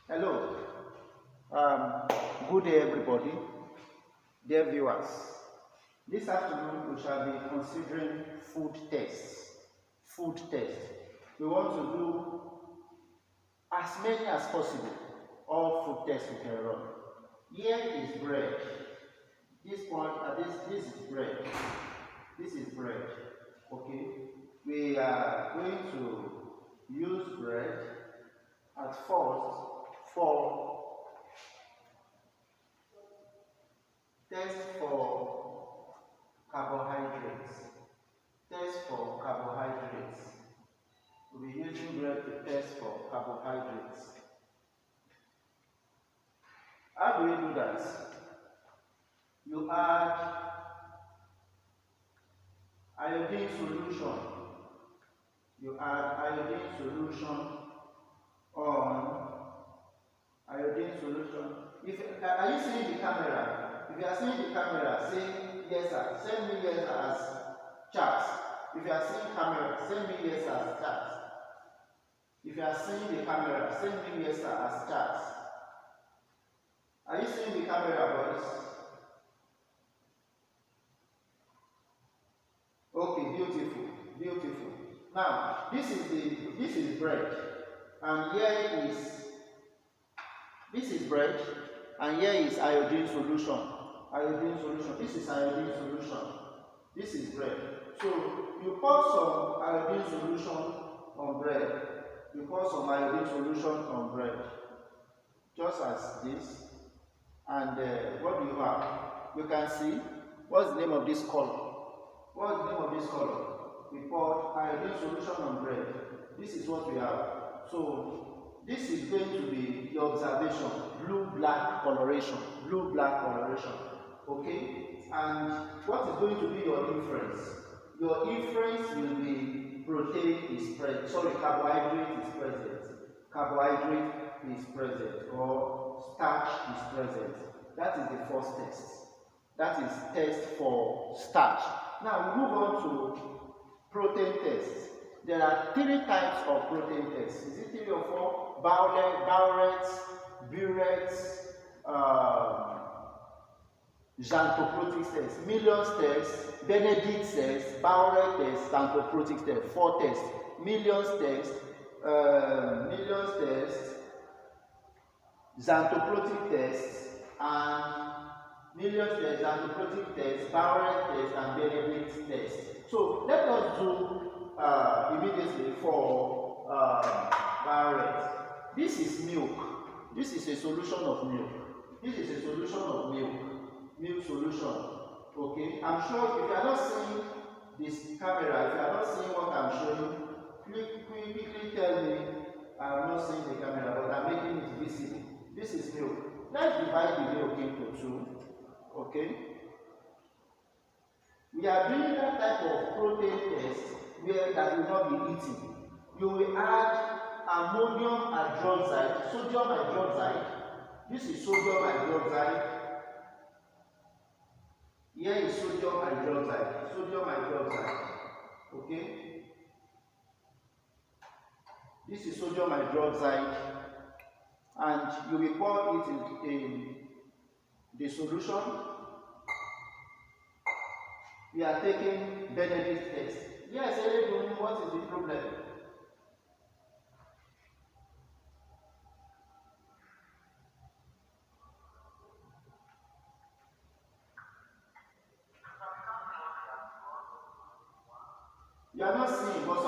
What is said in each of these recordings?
Hello, good day everybody, dear viewers. This afternoon we shall be considering food tests. Food test. We want to do as many as possible, all food tests we can run. Here is bread. This is bread. This is bread. Okay, we are going to use bread at first for test for carbohydrates. Test for carbohydrates. We'll be using bread to test for carbohydrates. How do we do that? You add iodine solution. You add iodine solution on iodine solution. Are you seeing the camera? If you are seeing the camera, say yes sir. Send me yes as chat. If you are seeing camera, send me yes as chat. If you are seeing the camera, send me yes sir as chat. Are you seeing the camera, boys? Okay, beautiful, beautiful. Now this is bread, and here is bread, and here is iodine solution. Iodine solution. This is iodine solution. This is bread. So you pour some iodine solution on bread. You pour some iodine solution on bread, just as this. And what do you have? You can see. What's the name of this color? What's the name of this color? We poured iodine solution on bread. This is what we have. So this is going to be the observation, blue-black coloration, blue-black coloration, okay? And what is going to be your inference? Your inference will be protein is present, carbohydrate is present. Carbohydrate is present, or starch is present. That is the first test. That is test for starch. Now we move on to protein tests. There are 3 types of protein tests. Is it 3 or 4? Bowrett's, Buret's, xanthoprotein test, Millions test, Benedict test, Bowrett test, xanthoprotein test. 4 tests. Millions test, xanthoprotein test, and Millions test, xanthoprotein test, Bowrett test, and Benedict test. So let us do immediately for Bowrett. This is milk. This is a solution of milk. This is a solution of milk. Milk solution. Okay. I'm sure if you are not seeing this camera, if you are not seeing what I'm showing, quickly tell me I'm not seeing the camera, but I'm making it visible. This is milk. Let's divide the milk into 2. Okay. We are doing that type of protein test where that will not be eaten. You will add ammonium hydroxide, sodium hydroxide. This is sodium hydroxide. Here is sodium hydroxide. Sodium hydroxide. Okay. This is sodium hydroxide, and you will pour it in the solution. We are taking Benedict test. Yes, everybody, what is the problem? You are not seeing, but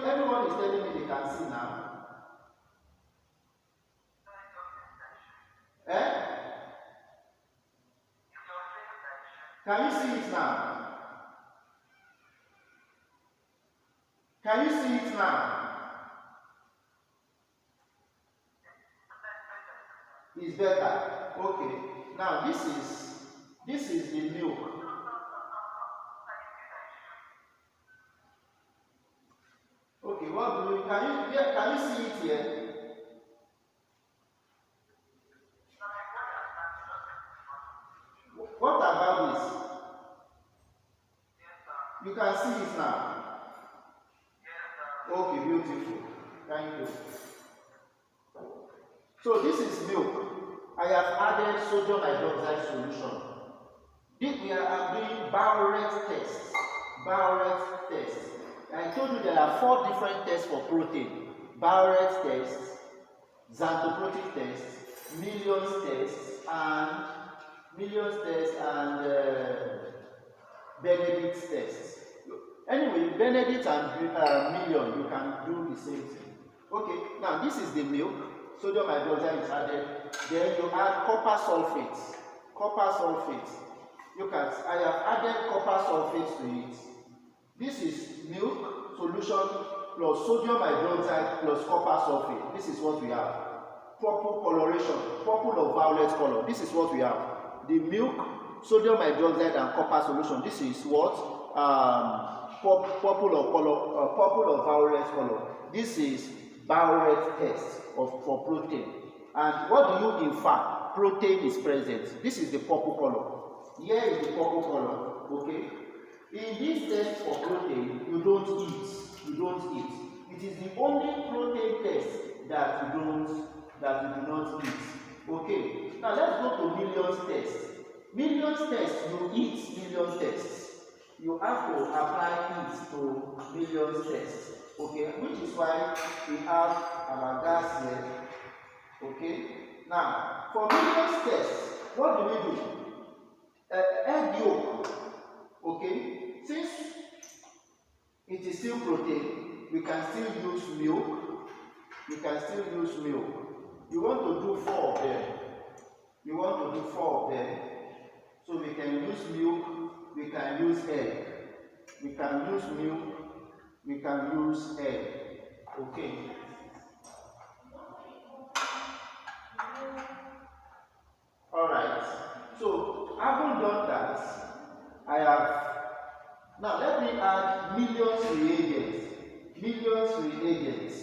everyone is telling me they can see now. Eh? Can you see it now? Can you see it now? It's better. Okay. Now this is the milk. Okay, can you see it here? What about this? You can see it now. Okay, beautiful. Thank you. So this is milk. I have added sodium hydroxide solution. We are doing Biorate test. Biorate test. I told you there are 4 different tests for protein. Biorate test, xanthoprotein test, millions test, and Benedict test. Anyway, Benedict and million, you can do the same thing. Okay, now this is the milk. Sodium hydroxide is added. Then you add copper sulfate. Copper sulfate. Look at, I have added copper sulfate to it. This is milk solution plus sodium hydroxide plus copper sulfate. This is what we have. Purple coloration, purple or violet color. This is what we have. The milk, sodium hydroxide and copper solution. This is what purple or violet color. This is Biorate test for protein. And what do you infer? Protein is present. This is the purple color. Here is the purple color. Okay. In this test for protein, you don't eat. You don't eat. It is the only protein test that you do not eat. Okay. Now let's go to millions test. Millions test, you eat millions tests. You have to apply it to millions tests. Okay, which is why we have our gas here. Okay. Now, for millions tests, what do we do? Egg yolk. Okay. Since it is still protein, we can still use milk. You can still use milk. You want to do 4 of them. You want to do 4 of them. So we can use milk, we can use egg. We can use milk, we can use egg. Okay. Alright. So having done that, I have now let me add millions reagents. Millions reagents.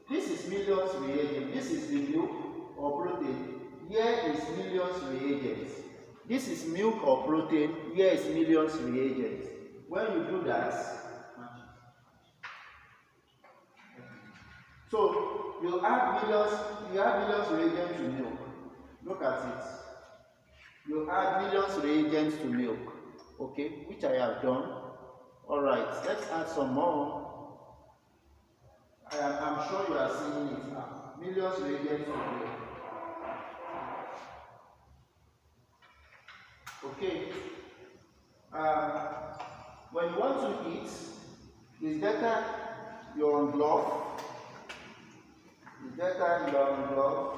This is millions reagents. This is the milk or protein. Here is millions reagents. This is milk or protein. Here is millions reagents. When you do that, so you add millions reagents to milk. Look at it. You add millions reagents to milk. Okay, which I have done. Alright, let's add some more. I'm sure you are seeing it now. Millions reagents to milk. Okay. When you want to eat, it's better you're on glove. It's better you're on glove.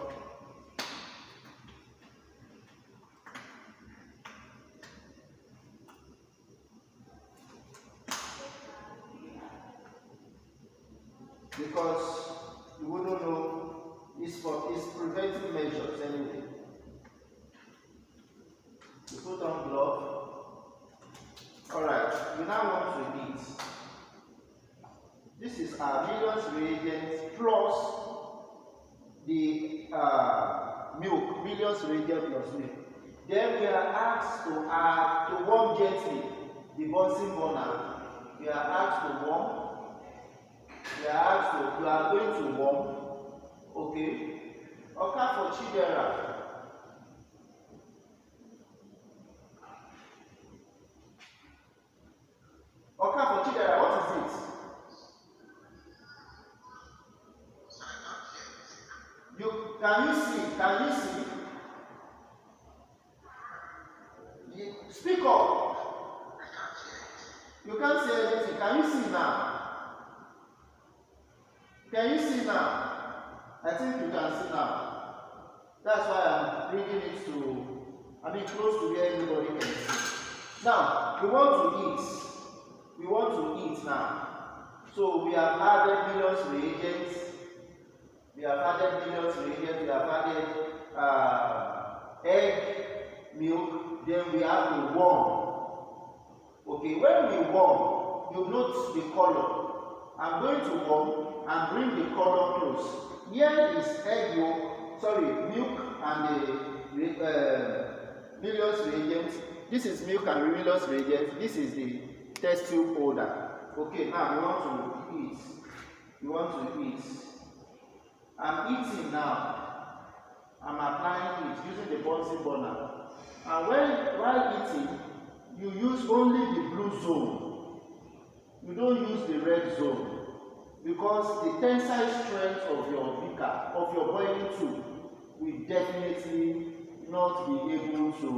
Because you wouldn't know, it's preventive measures anyway. You put on glove. Alright, we now want to eat. This is our millions reagents plus the milk, millions reagents plus milk. Then we are asked to warm gently the Bunsen burner. We are asked to warm. We are going to warm. Okay. Okay, for Chidera. Okay, for Chidera, what is it? Can you see? Speak up. You can't say anything. Can you see now? Can you see now? I think you can see now. That's why I'm bringing it close to where everybody can see. Now, we want to eat. We want to eat now. So we have added millions reagents. We have added egg, milk. Then we have to warm. Okay, when we warm, you note the color. I'm going to warm and bring the color close. Here is milk and the millions reagents. This is milk and millions reagents. This is the test tube holder. Okay, now we want to eat. I'm eating now. I'm applying it using the Bunsen burner. And while eating, you use only the blue zone. You don't use the red zone, because the tensile strength of your beaker, of your boiling tube, will definitely not be able to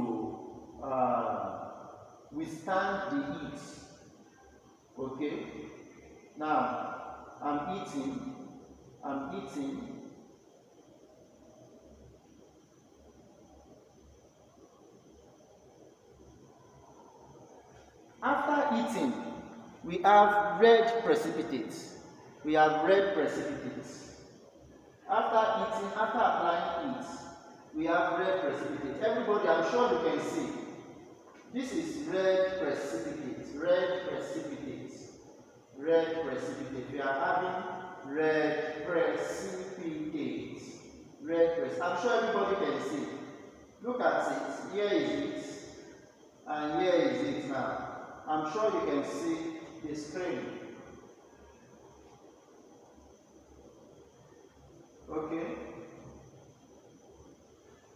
withstand the heat. Okay? Now, I'm eating. After eating, we have red precipitates. After eating, after applying it, we have red precipitates. Everybody, I'm sure you can see. This is red precipitates. We are having red precipitates. I'm sure everybody can see. Look at it. Here is it. And here is it now. I'm sure you can see the screen. Okay.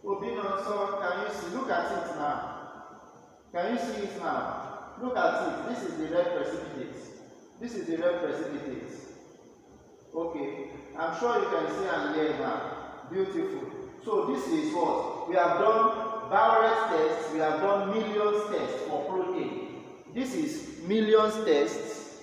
Obino, so can you see? Look at it now. Can you see it now? Look at it. This is the red precipitate. Okay. I'm sure you can see and hear now. Beautiful. So this is what? We have done Barrett's test. We have done millions tests for protein. This is millions tests.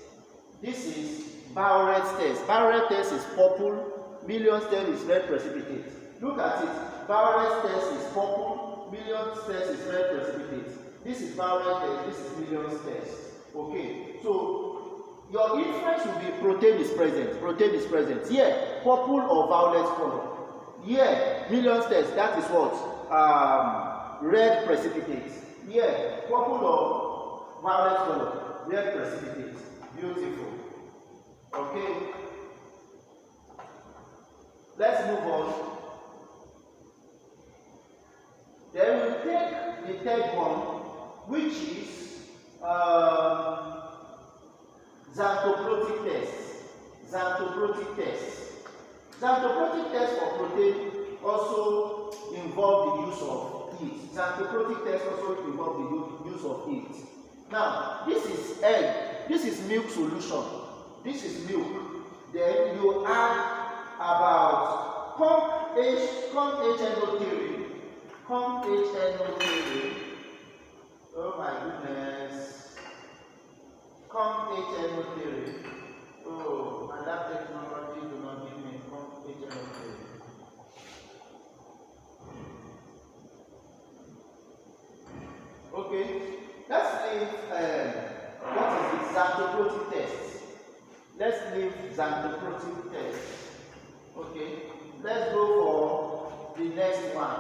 This is Barrett's test. Barrett's test is purple. Millions test is red precipitate. Look at it. Barrett's test is purple. Millions test is red precipitate. This is Barrett's test. This is millions test. Okay. So your inference will be protein is present. Here, purple or violet color. Here, millions test. That is what? Red precipitate. Here, purple or violet color. Red precipitate. Beautiful. Okay. Let's move on. Then we take the third one, which is xanthoprotic test. Xanthoprotic test for protein also involve the use of heat. Xanthoprotic test also involve the use of heat. Now, this is egg. This is milk solution. This is milk. Then you add about HNO3. Oh my goodness. HNO3. Oh, my lab technology do not give me HNO3. Okay, let's leave what is it? Xanthoprotic test. Let's leave xanthoprotic test. Okay, let's go for the next one.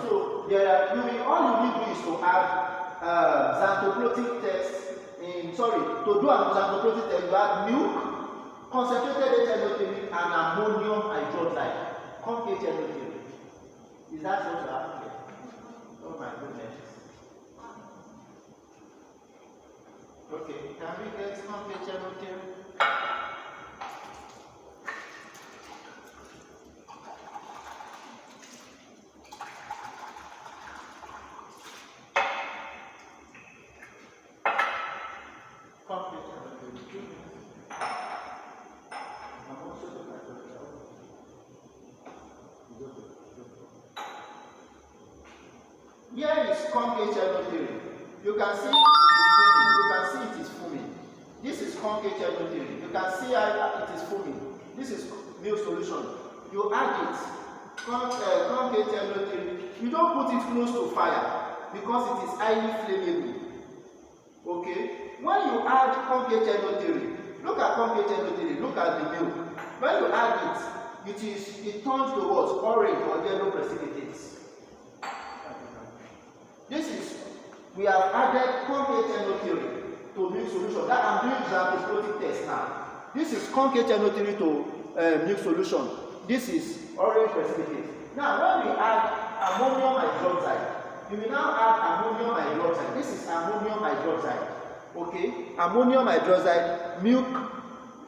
So all you need to do is to add xanthoprotic test to do a xanthoprotic test, you add milk, concentrated HNO3 and ammonium hydroxide. HNO3. Is that what you have here? Oh my goodness. Okay, can we get HNO3? Here is HNO3. You can see it is fuming. This is HNO3. You can see how it is fuming. This is milk solution. You add it, HNO3. You don't put it close to fire because it is highly flammable. Okay? When you add HNO3, look at HNO3, look at the milk. When you add it, it turns to what? Orange or yellow precipitates. We have added HNO3 to milk solution. That I'm doing xanthoprotic test now. This is HNO3 to milk solution. This is orange precipitate. Now, when we add ammonium hydroxide, you will now add ammonium hydroxide. This is ammonium hydroxide. Okay? Ammonium hydroxide, milk,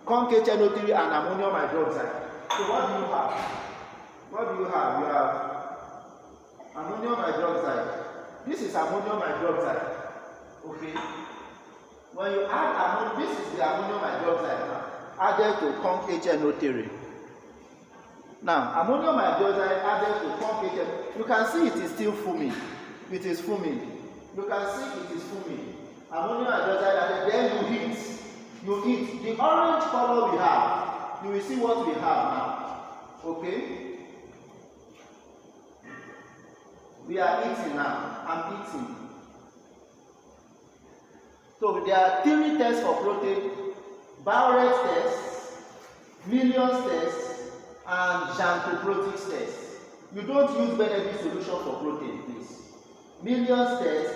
HNO3 and ammonium hydroxide. So what do you have? What do you have? You have ammonium hydroxide. This is ammonium hydroxide. Okay. When you add ammonium, this is the ammonium hydroxide now, added to conc HNO3. Now, ammonium hydroxide added to conc HNO3. You can see it is still fuming. It is fuming. You can see it is fuming. Ammonium hydroxide added, then you heat. You heat. The orange color we have, you will see what we have now. Okay? We are eating now. I'm eating. So there are 3 tests for protein: Barrett's test, Millions test, and Jankoprotein test. You don't use Benedict solution for protein, please. Millions test,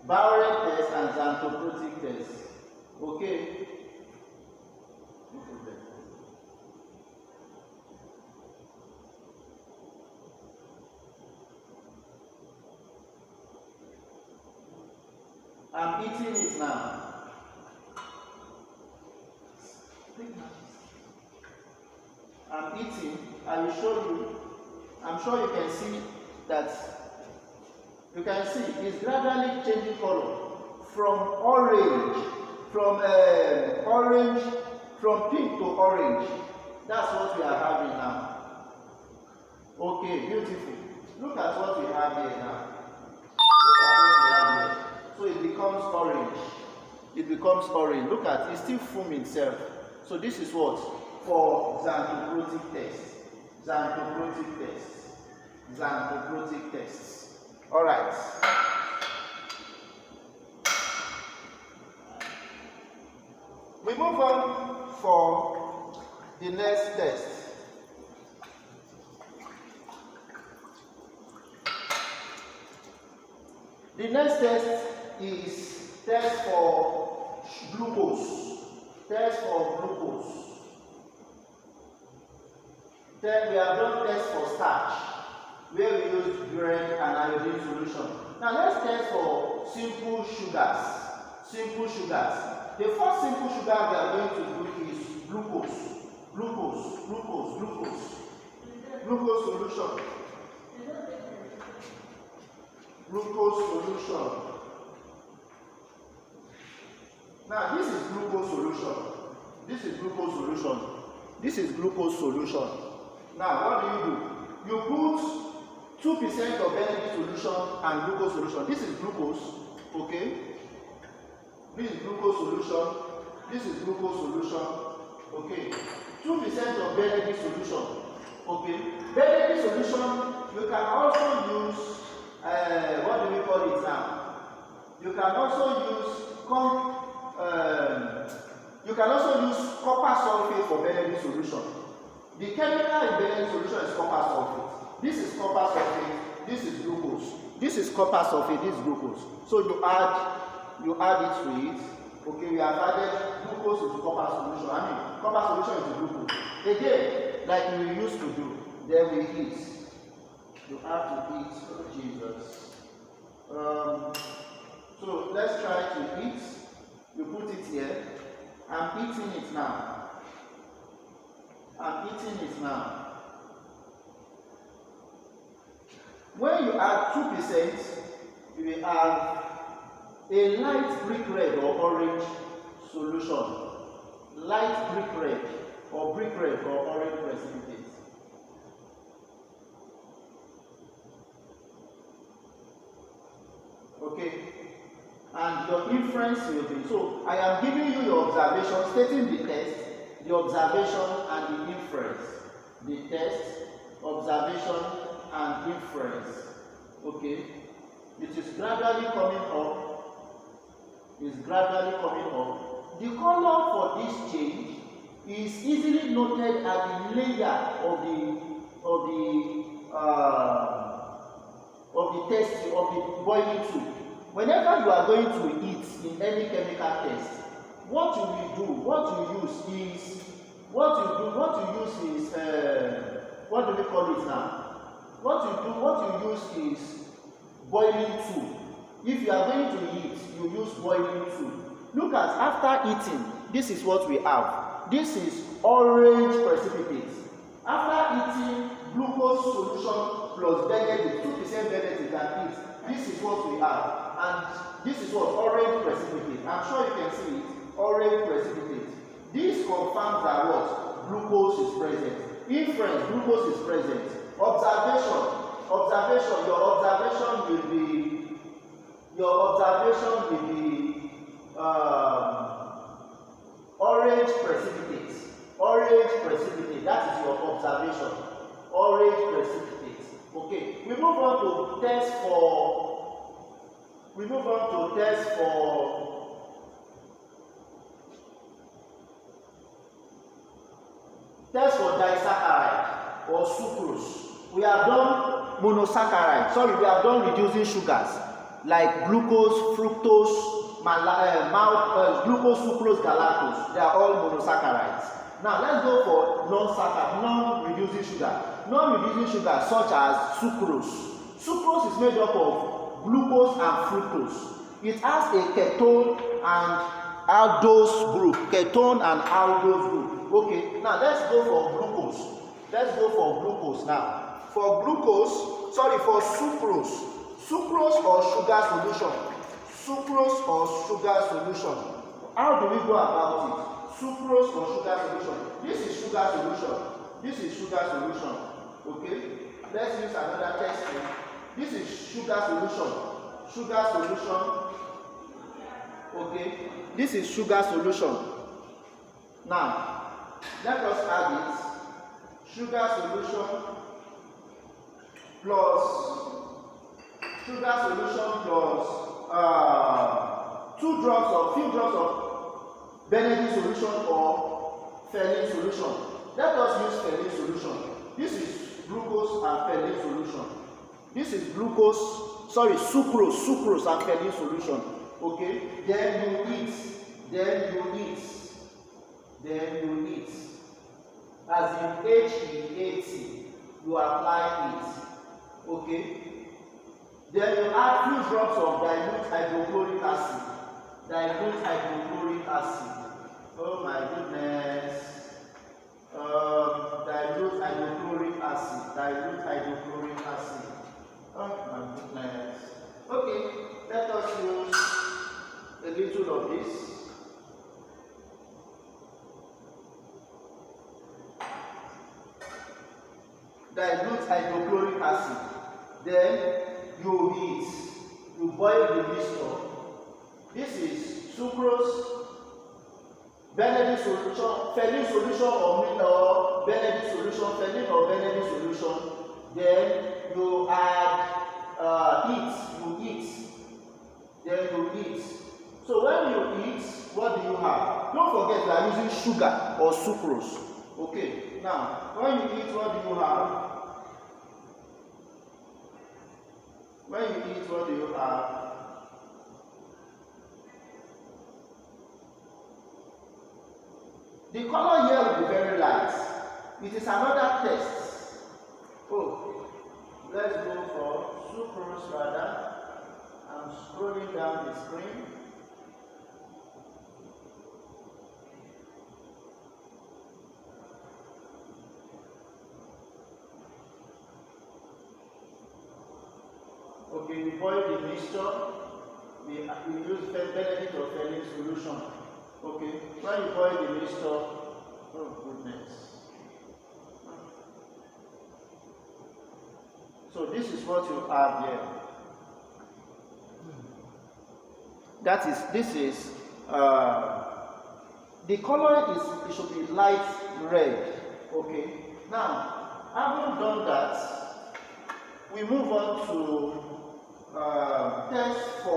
Barrett test, and Jankoprotein test. Okay. I'm eating it now. I'm eating. I will show you. I'm sure you can see that. You can see it's gradually changing color from orange, from pink to orange. That's what we are having now. Okay, beautiful. Look at what we have here now. Look at what we have here. So it becomes orange. It becomes orange. Look at it, it's still foaming itself. So this is what? For Jankoprotein test. Jankoprotein test. Jankoprotein test. Alright. We move on for the next test. The next test is test for glucose. Test for glucose. Then we have done test for starch, where we use bread and iodine solution. Now let's test for simple sugars. Simple sugars. The first simple sugar we are going to do is glucose. Glucose solution. Glucose solution. Now this is glucose solution. This is glucose solution. This is glucose solution. Now what do? You put 2% of Benedict solution and glucose solution. This is glucose. Okay. This is glucose solution. This is glucose solution. Okay. 2% of Benedict solution. Okay. Benedict solution, you can also use what do we call it now? You can also use copper sulfate for Benedict solution. The chemical in Benedict solution is copper sulfate. This is copper sulfate. This is glucose. This is copper sulfate. This is glucose. So you add it to it. Okay, we have added glucose into copper solution. I mean, copper solution into glucose. Again, like we used to do. Then we heat. You have to eat. Oh, Jesus. So let's try to eat. You put it here. I'm eating it now. I'm eating it now. When you add 2%, you will have a light brick red or orange solution. Light brick red or orange precipitate. Okay, and your inference will be, so I am giving you your observation, stating the test, the observation and the inference. The test, observation and inference. Okay, it is gradually coming up. It's gradually coming up. The color for this change is easily noted at the layer of the test of the boiling tube. Whenever you are going to eat in any chemical test, what you will do, what you use is what do we call it now? What you use is boiling tube. If you are going to eat, you use boiling tube. Look at after eating, this is what we have. this is orange precipitate. After eating glucose solution plus benedict, 2% benedict and eat, this is what we have. And this is what orange precipitate. I'm sure you can see it. Orange precipitate. This confirms that what? Glucose is present. Inference, glucose is present. Observation, your observation will be orange precipitate. Orange precipitate, that is your observation. Orange precipitate. Okay, we move on to test for disaccharide or sucrose. We have done monosaccharide. Sorry, we have done reducing sugars like glucose, fructose, glucose, sucrose, galactose. They are all monosaccharides. Now let's go for non-reducing sugar. Non-reducing sugar such as sucrose. Sucrose is made up of glucose and fructose. It has a ketone and aldose group. Ketone and aldose group. Okay, now let's go for glucose. Let's go for glucose now. For sucrose. Sucrose or sugar solution. Sucrose or sugar solution. How do we go about it? Sucrose or sugar solution. This is sugar solution. This is sugar solution. Okay, let's use another test. This is sugar solution. Sugar solution. Okay, this is sugar solution. Now, let us add it. Sugar solution plus few drops of benedict solution or Ferlin solution. Let us use Ferlin solution. This is glucose and Ferlin solution. This is sucrose and Ferlin solution. Okay, then you eat. As in HEAT, you apply it. Okay. Then you add few drops of dilute hydrochloric acid. Oh my goodness. Dilute hydrochloric acid. Oh my goodness. Okay, let us use a little of this. Dilute hydrochloric acid. Then you heat. You boil the mixture. This is sucrose, benedict solution, Ferlin solution or benedict solution, Ferlin or benedict solution. Then you add Then you eat. So when you eat, what do you have? Don't forget we are using sugar or sucrose. Okay. Now, when you eat, what do you have? The color here will be very light. It is another test. Oh, let's go for sucrose rather. I'm scrolling down the screen. Okay, we boil the mixture. We use benedict or Ferlin solution. Okay, when you boil the mixture, oh goodness. So this is what you have here. The color it should be light red. Okay. Now, having done that, we move on to test for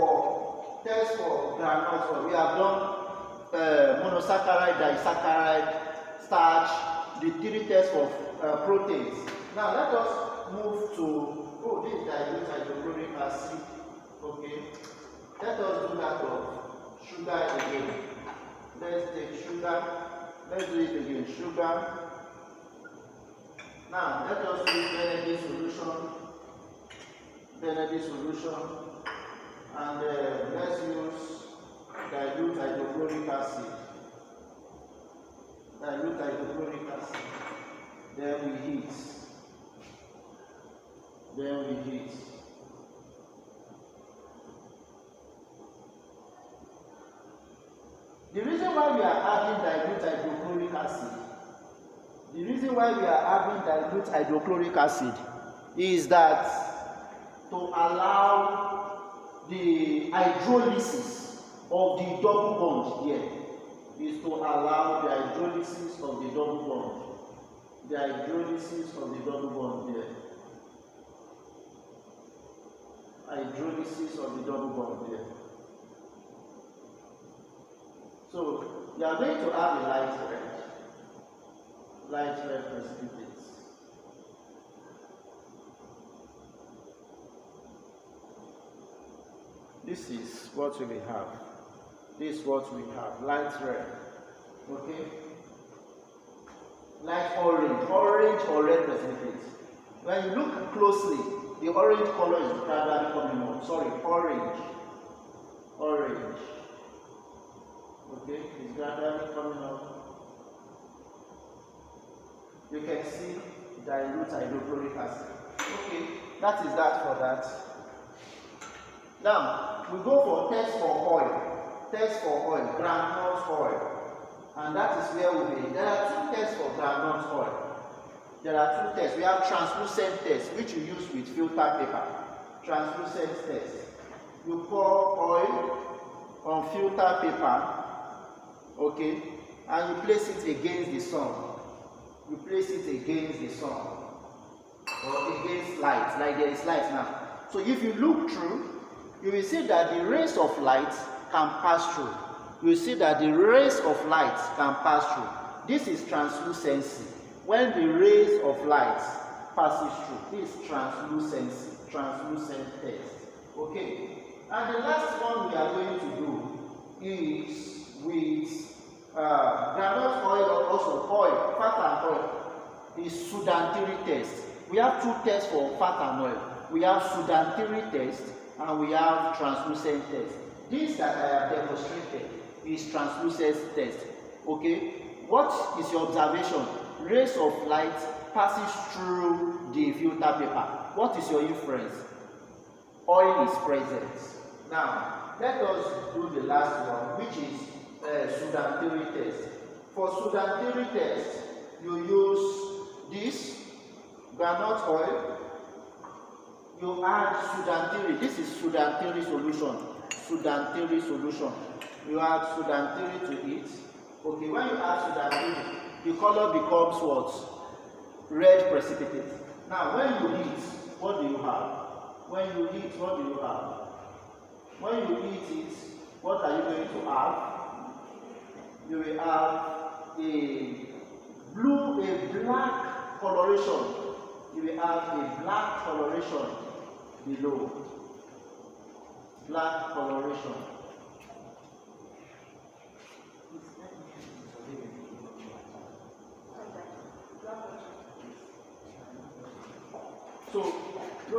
granules. We have done monosaccharide, disaccharide, starch, the 3 tests for proteins. Now let us move to this is dilute hydrochloric acid. Okay. Let us do that of sugar again. Let's take sugar. Let's do it again. Sugar. Now let us use benedict solution. And let's use dilute hydrochloric acid. dilute hydrochloric acid. Then we heat. The reason why we are adding dilute hydrochloric acid, is that to allow the hydrolysis of the double bond here. Is to allow the hydrolysis of the double bond. So you are going to have a light red precipitate. This is what we have. Light red. Okay? Light orange or red precipitate. When you look closely, the orange color is gradually coming out. Sorry, orange. Okay, it's gradually coming out. You can see dilute hydrochloric acid. Okay, that is that for that. Now, we go for test for oil, groundnut oil. And that is where we be. There are two tests for groundnut oil. We have translucent test, which you use with filter paper. Translucent test. You pour oil on filter paper, okay, and you place it against the sun. Or against light, like there is light now. So if you look through, you will see that the rays of light can pass through. This is translucency. When the rays of light passes through, this is translucent test. Okay. And the last one we are going to do is with groundnut oil, or also fat and oil. Is Sudan Theory test. We have two tests for fat and oil. We have Sudan Theory test and we have translucent test. This that I have demonstrated is translucent test. Okay, what is your observation? Rays of light passes through the filter paper. What is your inference? Oil is present. Now let us do the last one, which is Sudan Theory test. For Sudan Theory test, you use this groundnut oil. You add Sudan Theory. This is Sudan Theory solution. You add Sudan Theory to it. Okay, when you add Sudan Theory, the color becomes what? Red precipitate. Now, when you heat, what do you have? When you heat it, what are you going to have? You will have a black coloration. Below. Black coloration. So